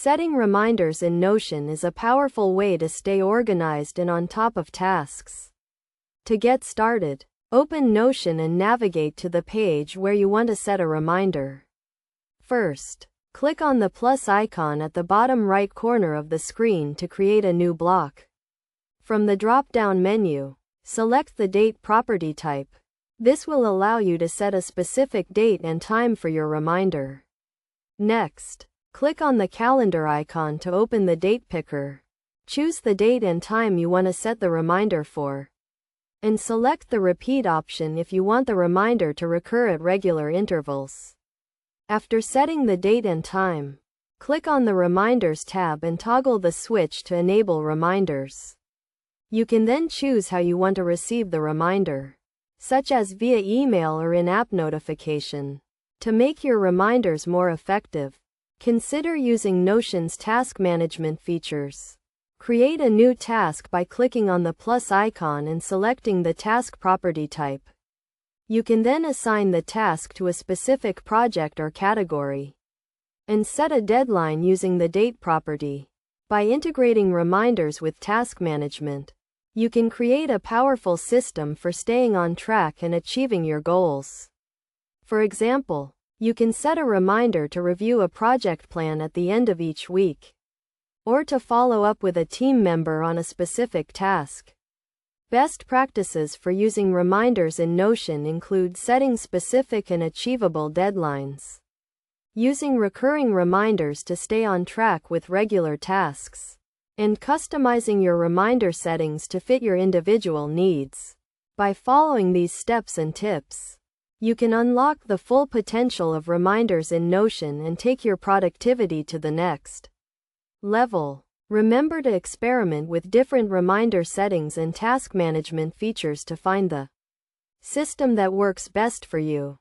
Setting reminders in Notion is a powerful way to stay organized and on top of tasks. To get started, open Notion and navigate to the page where you want to set a reminder. First, click on the plus icon at the bottom right corner of the screen to create a new block. From the drop-down menu, select the date property type. This will allow you to set a specific date and time for your reminder. Next, click on the calendar icon to open the date picker. Choose the date and time you want to set the reminder for, and select the repeat option if you want the reminder to recur at regular intervals. After setting the date and time, click on the Reminders tab and toggle the switch to enable reminders. You can then choose how you want to receive the reminder, such as via email or in-app notification. To make your reminders more effective, consider using Notion's task management features. Create a new task by clicking on the plus icon and selecting the task property type. You can then assign the task to a specific project or category, and set a deadline using the date property. By integrating reminders with task management, you can create a powerful system for staying on track and achieving your goals. For example, you can set a reminder to review a project plan at the end of each week, or to follow up with a team member on a specific task. Best practices for using reminders in Notion include setting specific and achievable deadlines, using recurring reminders to stay on track with regular tasks, and customizing your reminder settings to fit your individual needs. By following these steps and tips, you can unlock the full potential of reminders in Notion and take your productivity to the next level. Remember to experiment with different reminder settings and task management features to find the system that works best for you.